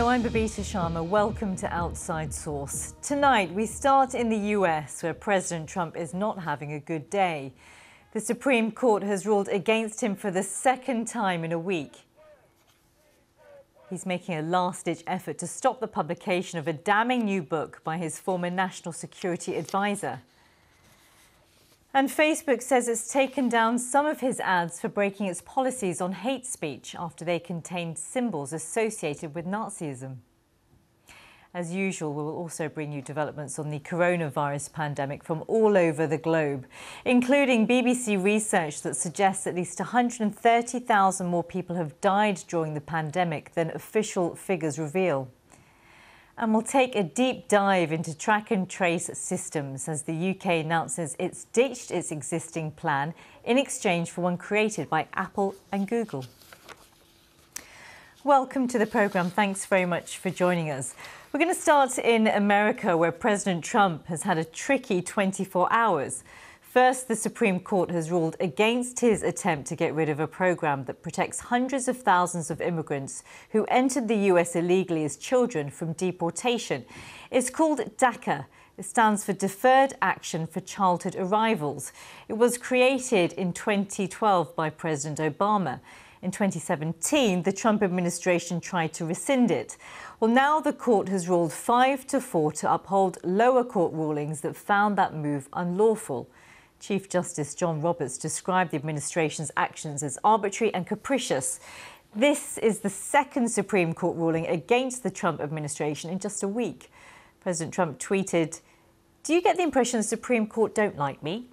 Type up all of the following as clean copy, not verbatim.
Hello, I'm Babita Sharma. Welcome to Outside Source. Tonight, we start in the US, where President Trump is not having a good day. The Supreme Court has ruled against him for the second time in a week. He's making a last-ditch effort to stop the publication of a damning new book by his former national security advisor. And Facebook says it's taken down some of his ads for breaking its policies on hate speech after they contained symbols associated with Nazism. As usual, we will also bring you developments on the coronavirus pandemic from all over the globe, including BBC research that suggests at least 130,000 more people have died during the pandemic than official figures reveal. And we'll take a deep dive into track and trace systems as the UK announces it's ditched its existing plan in exchange for one created by Apple and Google. Welcome to the programme. Thanks very much for joining us. We're going to start in America, where President Trump has had a tricky 24 hours. First, the Supreme Court has ruled against his attempt to get rid of a program that protects hundreds of thousands of immigrants who entered the US illegally as children from deportation. It's called DACA. It stands for Deferred Action for Childhood Arrivals. It was created in 2012 by President Obama. In 2017, the Trump administration tried to rescind it. Well, now the court has ruled 5-4 to uphold lower court rulings that found that move unlawful. Chief Justice John Roberts described the administration's actions as arbitrary and capricious. This is the second Supreme Court ruling against the Trump administration in just a week. President Trump tweeted, "Do you get the impression the Supreme Court don't like me?"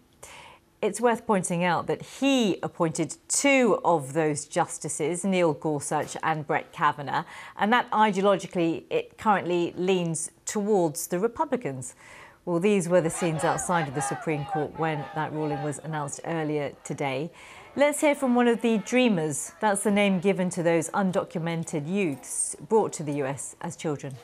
It's worth pointing out that he appointed two of those justices, Neil Gorsuch and Brett Kavanaugh, and that ideologically it currently leans towards the Republicans. Well, these were the scenes outside of the Supreme Court when that ruling was announced earlier today. Let's hear from one of the Dreamers. That's the name given to those undocumented youths brought to the US as children.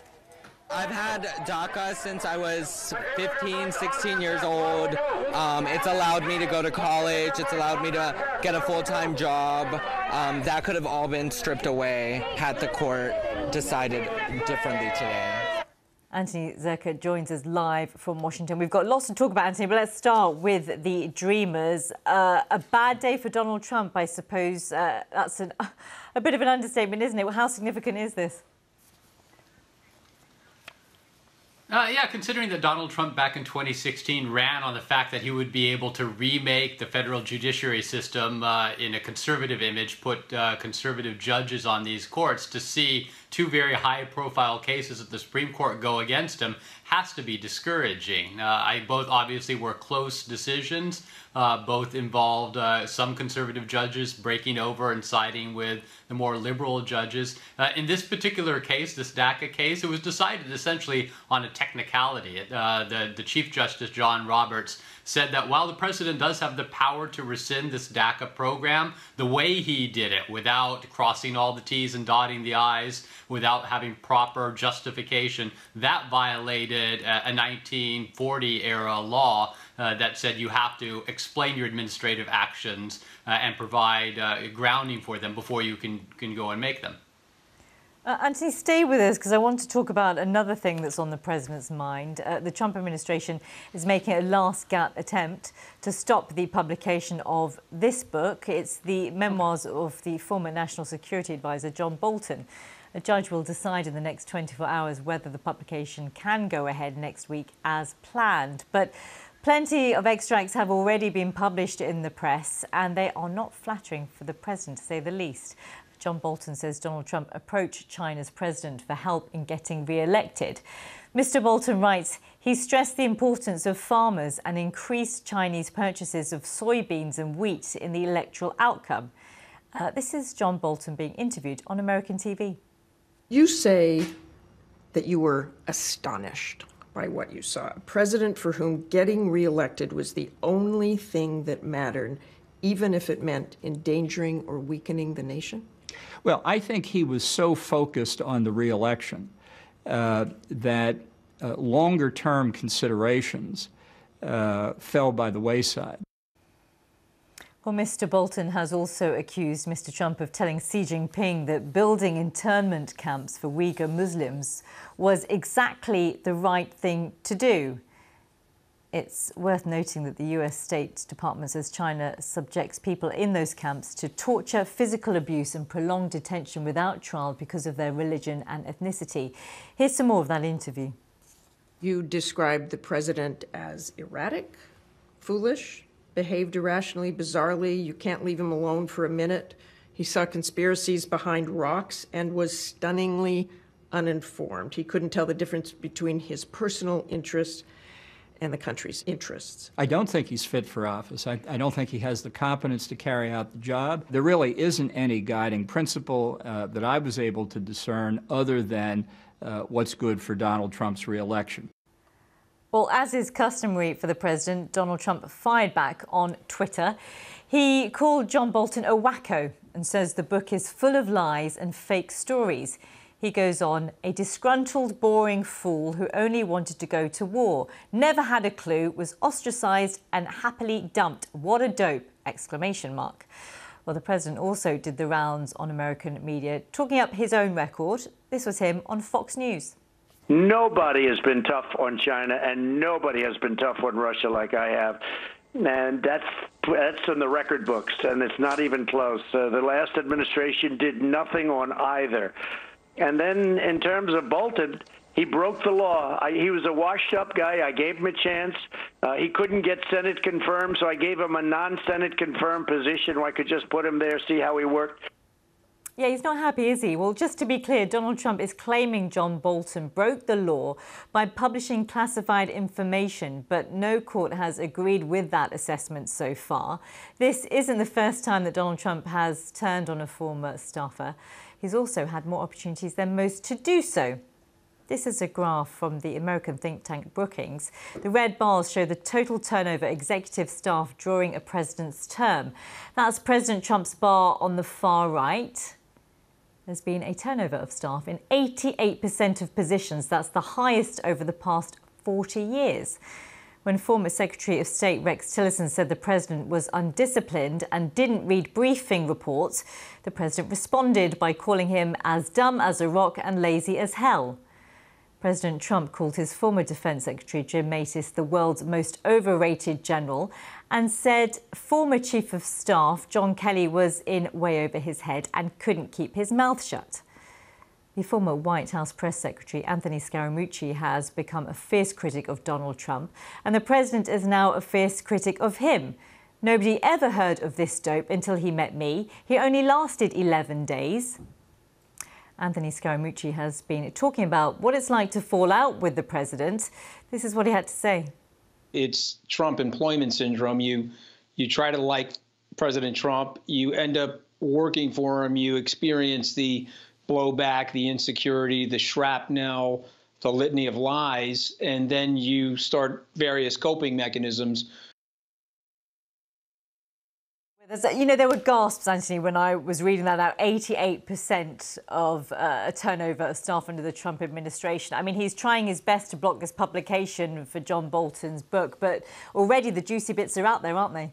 I've had DACA since I was 15, 16 years old. It's allowed me to go to college. It's allowed me to get a full-time job. That could have all been stripped away had the court decided differently today. Anthony Zerka joins us live from Washington. We've got lots to talk about, Anthony, but let's start with the Dreamers. A bad day for Donald Trump, I suppose. That's a bit of an understatement, isn't it? Well, how significant is this? Yeah, considering that Donald Trump back in 2016 ran on the fact that he would be able to remake the federal judiciary system in a conservative image, put conservative judges on these courts, to see two very high-profile cases at the Supreme Court go against him has to be discouraging. Both obviously were close decisions. Both involved some conservative judges breaking over and siding with the more liberal judges. In this particular case, this DACA case, it was decided essentially on a technicality. The Chief Justice, John Roberts, said that while the president does have the power to rescind this DACA program, the way he did it, without crossing all the T's and dotting the I's, without having proper justification, that violated a 1940-era law that said you have to explain your administrative actions and provide grounding for them before you can go and make them. Anthony, stay with us because I want to talk about another thing that's on the president's mind. The Trump administration is making a last-gap attempt to stop the publication of this book. It's the memoirs of the former National Security Advisor, John Bolton. A judge will decide in the next 24 hours whether the publication can go ahead next week as planned. But plenty of extracts have already been published in the press, and they are not flattering for the president, to say the least. John Bolton says Donald Trump approached China's president for help in getting re-elected. Mr. Bolton writes, he stressed the importance of farmers and increased Chinese purchases of soybeans and wheat in the electoral outcome. This is John Bolton being interviewed on American TV. You say that you were astonished by what you saw. A president for whom getting re-elected was the only thing that mattered, even if it meant endangering or weakening the nation? Well, I think he was so focused on the re-election that longer-term considerations fell by the wayside. Well, Mr. Bolton has also accused Mr. Trump of telling Xi Jinping that building internment camps for Uyghur Muslims was exactly the right thing to do. It's worth noting that the US State Department says China subjects people in those camps to torture, physical abuse and prolonged detention without trial because of their religion and ethnicity. Here's some more of that interview. You described the president as erratic, foolish, behaved irrationally, bizarrely. You can't leave him alone for a minute. He saw conspiracies behind rocks and was stunningly uninformed. He couldn't tell the difference between his personal interests and the country's interests. I don't think he's fit for office. I don't think he has the competence to carry out the job. There really isn't any guiding principle that I was able to discern other than what's good for Donald Trump's reelection. Well, as is customary for the president, Donald Trump fired back on Twitter. He called John Bolton a wacko and says the book is full of lies and fake stories. He goes on, a disgruntled, boring fool who only wanted to go to war, never had a clue, was ostracised and happily dumped. What a dope! Exclamation mark. Well, the president also did the rounds on American media, talking up his own record. This was him on Fox News. Nobody has been tough on China, and nobody has been tough on Russia like I have. And that's in the record books, and it's not even close. The last administration did nothing on either. And then in terms of Bolton, he broke the law. He was a washed-up guy. I gave him a chance. He couldn't get Senate confirmed, so I gave him a non-Senate confirmed position where I could just put him there, see how he worked. Yeah, he's not happy, is he? Well, just to be clear, Donald Trump is claiming John Bolton broke the law by publishing classified information, but no court has agreed with that assessment so far. This isn't the first time that Donald Trump has turned on a former staffer. He's also had more opportunities than most to do so. This is a graph from the American think tank Brookings. The red bars show the total turnover executive staff during a president's term. That's President Trump's bar on the far right. There's been a turnover of staff in 88% of positions. That's the highest over the past 40 years. When former Secretary of State Rex Tillerson said the president was undisciplined and didn't read briefing reports, the president responded by calling him as dumb as a rock and lazy as hell. President Trump called his former Defense Secretary Jim Mattis the world's most overrated general and said former Chief of Staff John Kelly was in way over his head and couldn't keep his mouth shut. The former White House Press Secretary Anthony Scaramucci has become a fierce critic of Donald Trump, and the president is now a fierce critic of him. Nobody ever heard of this dope until he met me. He only lasted 11 days. Anthony Scaramucci has been talking about what it's like to fall out with the president. This is what he had to say. It's Trump employment syndrome. You try to like President Trump, you end up working for him, you experience the blowback, the insecurity, the shrapnel, the litany of lies, and then you start various coping mechanisms. You know, there were gasps, Anthony, when I was reading that out. 88% of a turnover of staff under the Trump administration. I mean, he's trying his best to block this publication for John Bolton's book, but already the juicy bits are out there, aren't they?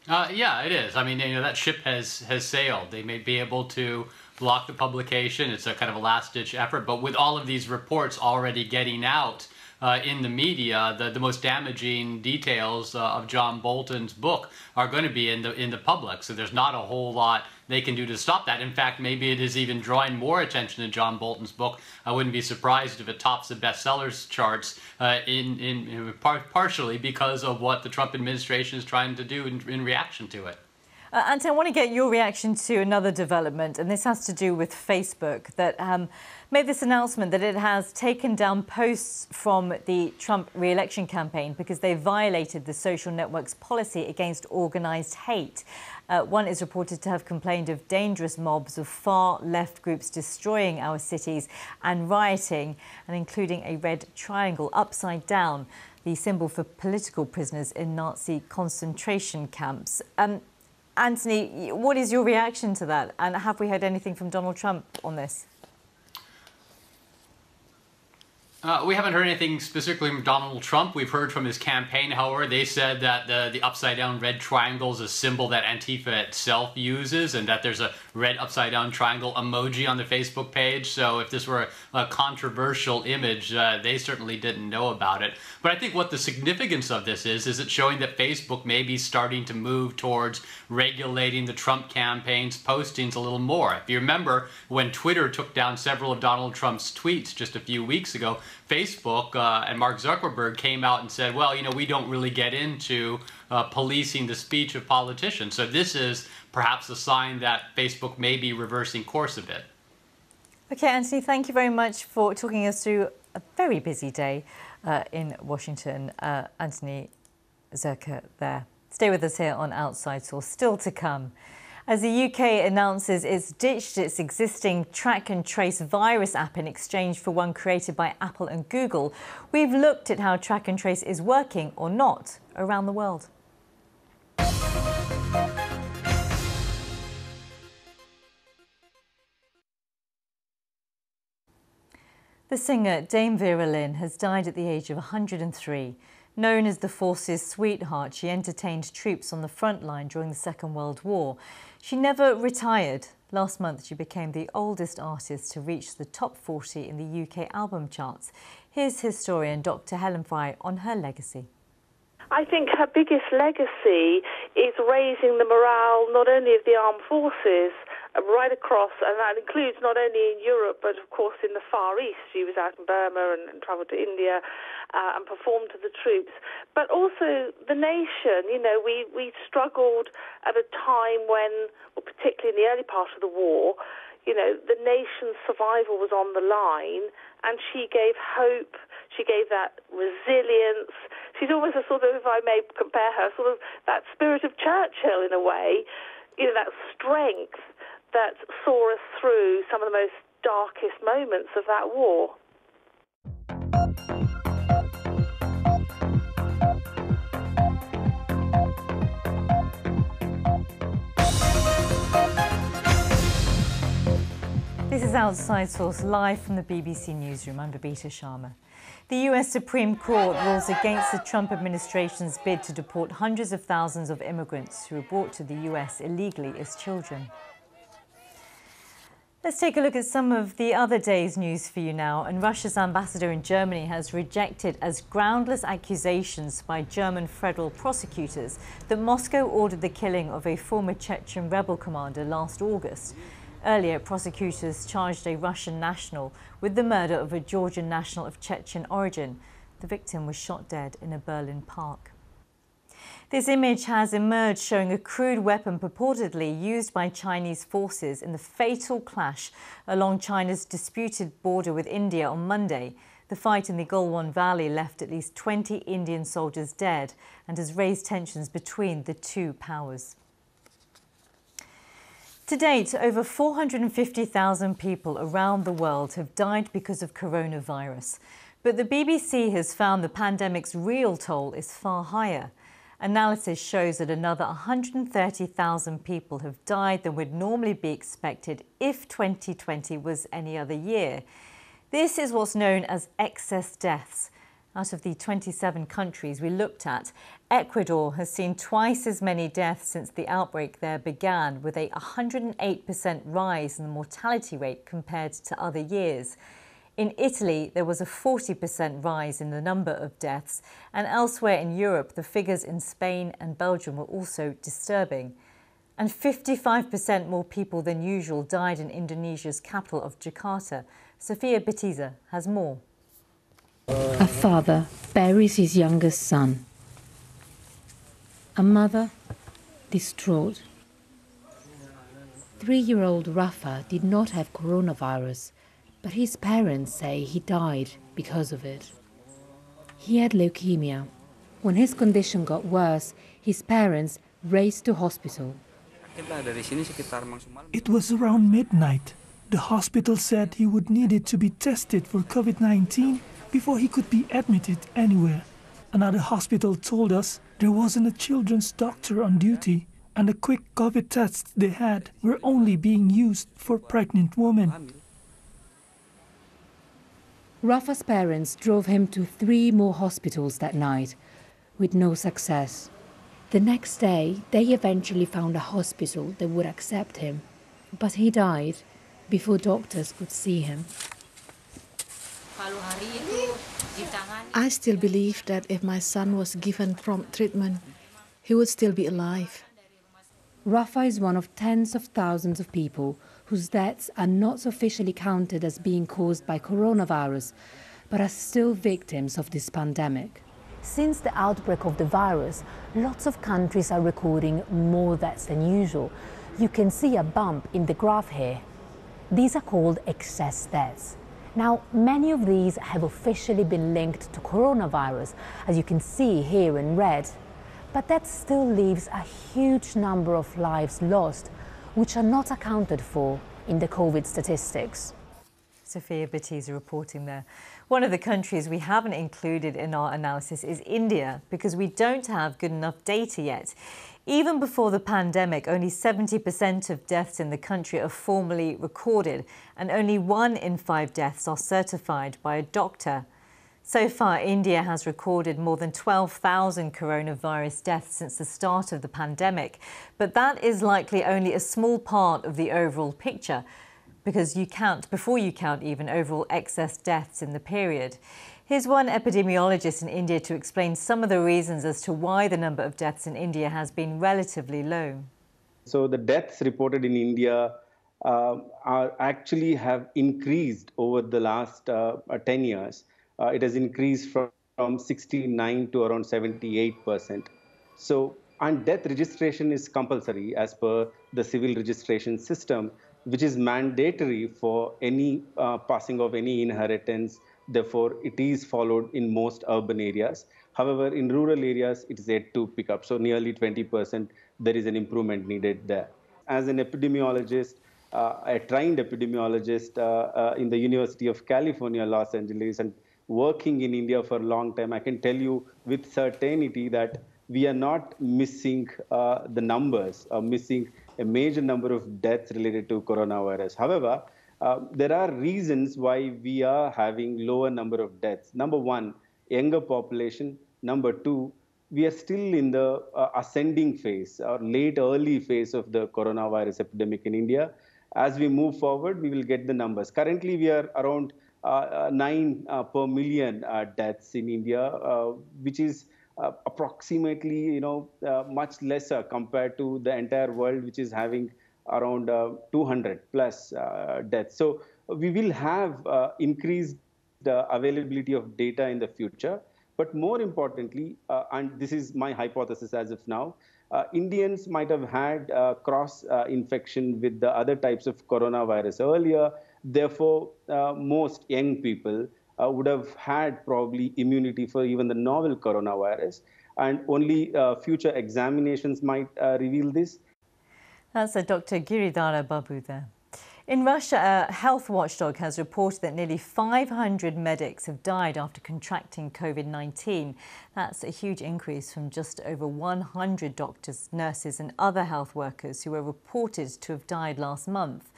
Yeah, it is. I mean, you know, that ship has sailed. They may be able to block the publication. It's a kind of a last-ditch effort. But with all of these reports already getting out in the media, the most damaging details of John Bolton's book are going to be in the public. So there's not a whole lot they can do to stop that. In fact, maybe it is even drawing more attention to John Bolton's book. I wouldn't be surprised if it tops the bestsellers charts partially because of what the Trump administration is trying to do in reaction to it. Anthony, I want to get your reaction to another development, and this has to do with Facebook, that made this announcement that it has taken down posts from the Trump re-election campaign because they violated the social network's policy against organised hate. One is reported to have complained of dangerous mobs of far-left groups destroying our cities and rioting, and including a red triangle upside down, the symbol for political prisoners in Nazi concentration camps. Anthony, what is your reaction to that? And have we heard anything from Donald Trump on this? We haven't heard anything specifically from Donald Trump. We've heard from his campaign, however. They said that the upside-down red triangle is a symbol that Antifa itself uses, and that there's a red upside-down triangle emoji on the Facebook page. So if this were a controversial image, they certainly didn't know about it. But I think what the significance of this is it's showing that Facebook may be starting to move towards regulating the Trump campaign's postings a little more. If you remember, when Twitter took down several of Donald Trump's tweets just a few weeks ago, Facebook and Mark Zuckerberg came out and said, well, you know, we don't really get into policing the speech of politicians. So this is perhaps a sign that Facebook may be reversing course a bit. Okay, Anthony, thank you very much for talking us through a very busy day in Washington. Anthony Zerker there. Stay with us here on Outside Source, still to come. As the UK announces it's ditched its existing track and trace virus app in exchange for one created by Apple and Google, we've looked at how track and trace is working or not around the world. The singer Dame Vera Lynn has died at the age of 103. Known as the force's sweetheart, she entertained troops on the front line during the Second World War. She never retired. Last month, she became the oldest artist to reach the top 40 in the UK album charts. Here's historian Dr. Helen Fry on her legacy. I think her biggest legacy is raising the morale not only of the armed forces right across, and that includes not only in Europe but of course in the Far East. She was out in Burma and travelled to India and performed to the troops, but also the nation. You know, we struggled at a time when, well, particularly in the early part of the war, you know, the nation's survival was on the line, and she gave hope, she gave that resilience. She's almost a sort of, if I may compare her, sort of that spirit of Churchill in a way, you know, that strength that saw us through some of the most darkest moments of that war. This is Outside Source, live from the BBC Newsroom. I'm Babita Sharma. The US Supreme Court rules against the Trump administration's bid to deport hundreds of thousands of immigrants who were brought to the US illegally as children. Let's take a look at some of the other day's news for you now. And Russia's ambassador in Germany has rejected as groundless accusations by German federal prosecutors that Moscow ordered the killing of a former Chechen rebel commander last August. Earlier, prosecutors charged a Russian national with the murder of a Georgian national of Chechen origin. The victim was shot dead in a Berlin park. This image has emerged showing a crude weapon purportedly used by Chinese forces in the fatal clash along China's disputed border with India on Monday. The fight in the Galwan Valley left at least 20 Indian soldiers dead and has raised tensions between the two powers. To date, over 450,000 people around the world have died because of coronavirus. But the BBC has found the pandemic's real toll is far higher. Analysis shows that another 130,000 people have died than would normally be expected if 2020 was any other year. This is what's known as excess deaths. Out of the 27 countries we looked at, Ecuador has seen twice as many deaths since the outbreak there began, with a 108% rise in the mortality rate compared to other years. In Italy, there was a 40% rise in the number of deaths, and elsewhere in Europe, the figures in Spain and Belgium were also disturbing. And 55% more people than usual died in Indonesia's capital of Jakarta. Sophia Betiza has more. A father buries his youngest son. A mother distraught. 3-year-old Rafa did not have coronavirus, but his parents say he died because of it. He had leukemia. When his condition got worse, his parents raced to hospital. It was around midnight. The hospital said he would need to be tested for COVID-19 before he could be admitted anywhere. Another hospital told us there wasn't a children's doctor on duty, and the quick COVID tests they had were only being used for pregnant women. Rafa's parents drove him to 3 more hospitals that night, with no success. The next day, they eventually found a hospital that would accept him, but he died before doctors could see him. I still believe that if my son was given prompt treatment, he would still be alive. Rafa is one of tens of thousands of people whose deaths are not officially counted as being caused by coronavirus, but are still victims of this pandemic. Since the outbreak of the virus, lots of countries are recording more deaths than usual. You can see a bump in the graph here. These are called excess deaths. Now, many of these have officially been linked to coronavirus, as you can see here in red. But that still leaves a huge number of lives lost, which are not accounted for in the COVID statistics. Sophia Battiza reporting there. One of the countries we haven't included in our analysis is India, because we don't have good enough data yet. Even before the pandemic, only 70% of deaths in the country are formally recorded, and only 1 in 5 deaths are certified by a doctor. So far, India has recorded more than 12,000 coronavirus deaths since the start of the pandemic. But that is likely only a small part of the overall picture, because before you count even overall excess deaths in the period. Here's one epidemiologist in India to explain some of the reasons as to why the number of deaths in India has been relatively low. So the deaths reported in India have increased over the last 10 years. It has increased from 69 to around 78%. So, and death registration is compulsory as per the civil registration system, which is mandatory for any passing of any inheritance. Therefore, it is followed in most urban areas. However, in rural areas, it is yet to pick up. So nearly 20%, there is an improvement needed there. As an epidemiologist, a trained epidemiologist in the University of California, Los Angeles, and working in India for a long time, I can tell you with certainty that we are not missing the numbers, missing a major number of deaths related to coronavirus. However, there are reasons why we are having lower number of deaths. Number one, younger population. Number two, we are still in the ascending phase or early phase of the coronavirus epidemic in India. As we move forward, we will get the numbers. Currently, we are around 9 per million deaths in India, which is approximately, much lesser compared to the entire world, which is having around 200 plus deaths. So we will have increased availability of data in the future. But more importantly, and this is my hypothesis as of now, Indians might have had cross-infection with the other types of coronavirus earlier. Therefore, most young people would have had probably immunity for even the novel coronavirus. And only future examinations might reveal this. That's Dr. Giridhara Babu there. In Russia, a health watchdog has reported that nearly 500 medics have died after contracting COVID-19. That's a huge increase from just over 100 doctors, nurses and other health workers who were reported to have died last month.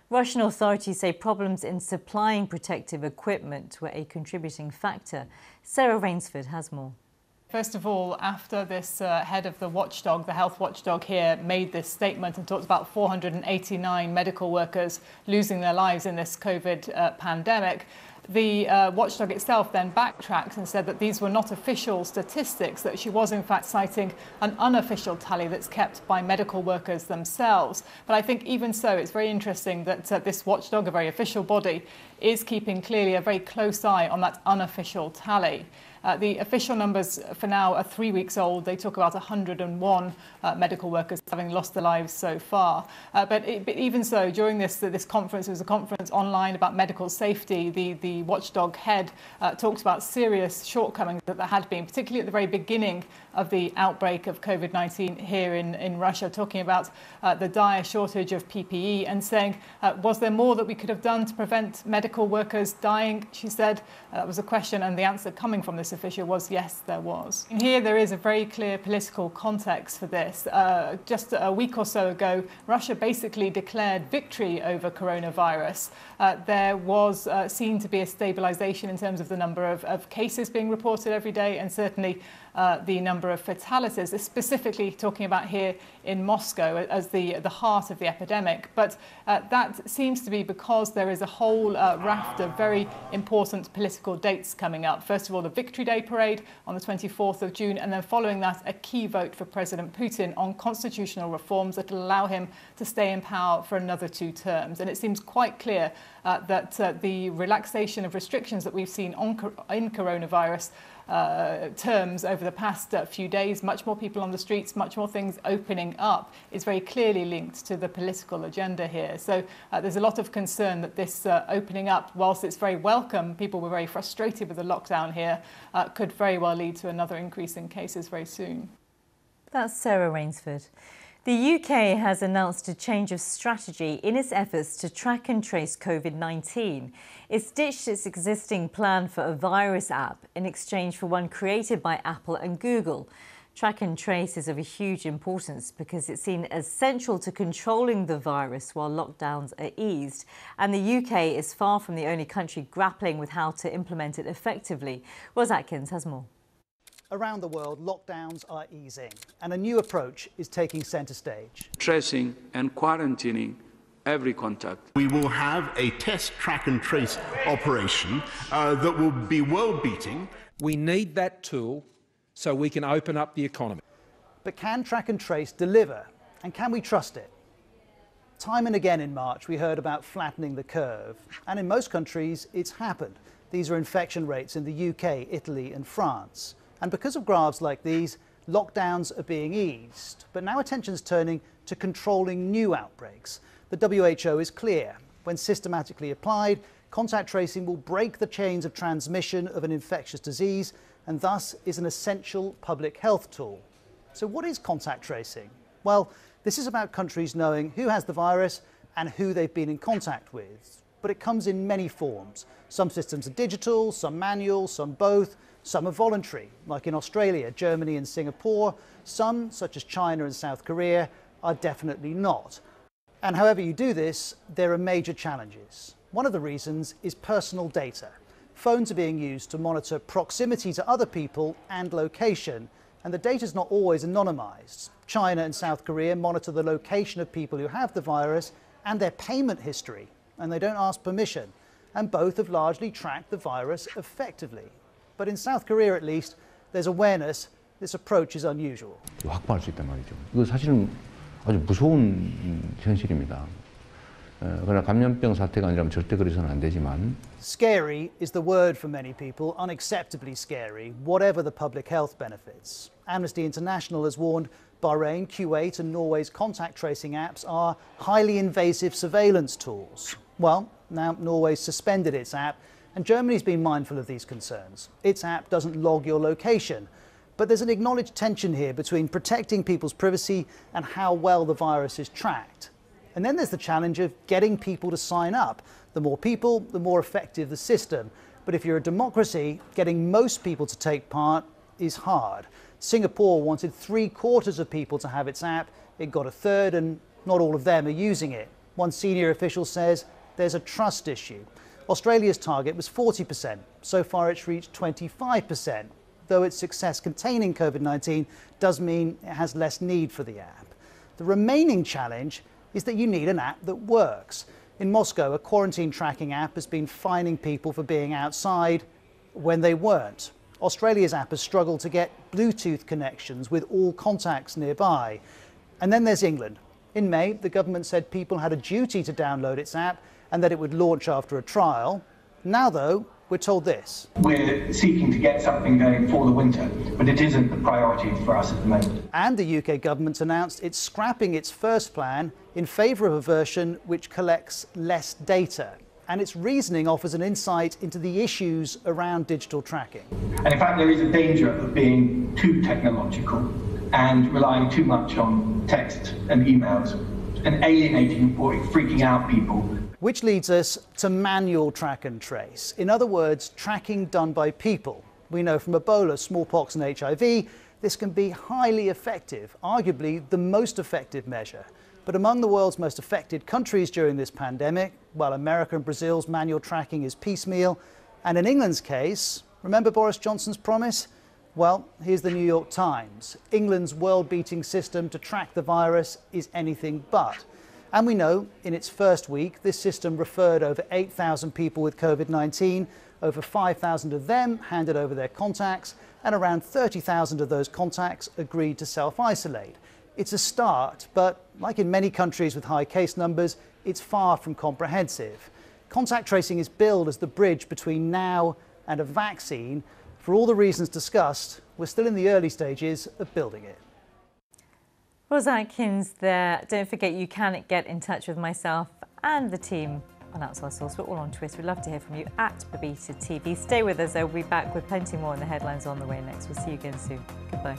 Russian authorities say problems in supplying protective equipment were a contributing factor. Sarah Rainsford has more. First of all, after this head of the watchdog, the health watchdog here, made this statement and talked about 489 medical workers losing their lives in this COVID pandemic, the watchdog itself then backtracked and said that these were not official statistics, that she was in fact citing an unofficial tally that's kept by medical workers themselves. But I think even so, it's very interesting that this watchdog, a very official body, is keeping clearly a very close eye on that unofficial tally. The official numbers for now are 3 weeks old. They talk about 101 medical workers having lost their lives so far. But even so, during this conference, it was a conference online about medical safety. The watchdog head talks about serious shortcomings that there had been, particularly at the very beginning of the outbreak of COVID-19 here in Russia, talking about the dire shortage of PPE and saying, was there more that we could have done to prevent medical workers dying? She said that was a question, and the answer coming from this official was, yes, there was. And here there is a very clear political context for this. Just a week or so ago, Russia basically declared victory over coronavirus. There was seen to be a stabilization in terms of the number of cases being reported every day, and certainly the number of fatalities, specifically talking about here in Moscow as the heart of the epidemic. But that seems to be because there is a whole raft of very important political dates coming up. First of all, the Victory Day parade on the 24th of June, and then following that, a key vote for President Putin on constitutional reforms that will allow him to stay in power for another 2 terms. And it seems quite clear that the relaxation of restrictions that we've seen in coronavirus terms over the past few days, much more people on the streets, much more things opening up, is very clearly linked to the political agenda here. So there's a lot of concern that this opening up, whilst it's very welcome, people were very frustrated with the lockdown here, could very well lead to another increase in cases very soon. That's Sarah Rainsford. The UK has announced a change of strategy in its efforts to track and trace COVID-19. It's ditched its existing plan for a virus app in exchange for one created by Apple and Google. Track and trace is of a huge importance because it's seen as central to controlling the virus while lockdowns are eased. And the UK is far from the only country grappling with how to implement it effectively. Ros Atkins has more. Around the world, lockdowns are easing, and a new approach is taking centre stage. Tracing and quarantining every contact. We will have a test, track and trace operation that will be world-beating. We need that tool so we can open up the economy. But can track and trace deliver, and can we trust it? Time and again in March, we heard about flattening the curve, and in most countries, it's happened. These are infection rates in the UK, Italy and France. And because of graphs like these, lockdowns are being eased. But now attention's turning to controlling new outbreaks. The WHO is clear. When systematically applied, contact tracing will break the chains of transmission of an infectious disease and thus is an essential public health tool. So what is contact tracing? Well, this is about countries knowing who has the virus and who they've been in contact with. But it comes in many forms. Some systems are digital, some manual, some both. Some are voluntary, like in Australia, Germany and Singapore. Some, such as China and South Korea, are definitely not. And however you do this, there are major challenges. One of the reasons is personal data. Phones are being used to monitor proximity to other people and location, and the data is not always anonymized. China and South Korea monitor the location of people who have the virus and their payment history, and they don't ask permission, and both have largely tracked the virus effectively. But in South Korea, at least, there's awareness this approach is unusual. 확보할 수 있단 말이죠. 이거 사실은 아주 무서운 현실입니다. 그러나 감염병 사태가 아니라면 절대 그래서는 안 되지만. Scary is the word for many people, unacceptably scary, whatever the public health benefits. Amnesty International has warned Bahrain, Kuwait and Norway's contact tracing apps are highly invasive surveillance tools. Well, now Norway's suspended its app, and Germany's been mindful of these concerns. Its app doesn't log your location. But there's an acknowledged tension here between protecting people's privacy and how well the virus is tracked. And then there's the challenge of getting people to sign up. The more people, the more effective the system. But if you're a democracy, getting most people to take part is hard. Singapore wanted 3/4 of people to have its app. It got 1/3, and not all of them are using it. One senior official says there's a trust issue. Australia's target was 40%. So far it's reached 25%, though its success containing COVID-19 does mean it has less need for the app. The remaining challenge is that you need an app that works. In Moscow, a quarantine tracking app has been fining people for being outside when they weren't. Australia's app has struggled to get Bluetooth connections with all contacts nearby. And then there's England. In May, the government said people had a duty to download its app and that it would launch after a trial. Now, though, we're told this. We're seeking to get something going for the winter, but it isn't the priority for us at the moment. And the UK government announced it's scrapping its first plan in favour of a version which collects less data. And its reasoning offers an insight into the issues around digital tracking. And in fact, there is a danger of being too technological and relying too much on text and emails and alienating or freaking out people. Which leads us to manual track and trace. In other words, tracking done by people. We know from Ebola, smallpox and HIV, this can be highly effective, arguably the most effective measure. But among the world's most affected countries during this pandemic, while America and Brazil's manual tracking is piecemeal, and in England's case, remember Boris Johnson's promise? Well, here's the New York Times. England's world-beating system to track the virus is anything but. And we know in its first week, this system referred over 8,000 people with COVID-19. Over 5,000 of them handed over their contacts, and around 30,000 of those contacts agreed to self-isolate. It's a start, but like in many countries with high case numbers, it's far from comprehensive. Contact tracing is billed as the bridge between now and a vaccine. For all the reasons discussed, we're still in the early stages of building it. Ros Atkins there. Don't forget you can get in touch with myself and the team on Outside Source. We're all on Twitter. We'd love to hear from you at Babita TV. Stay with us. We'll be back with plenty more in the headlines on the way next. We'll see you again soon. Goodbye.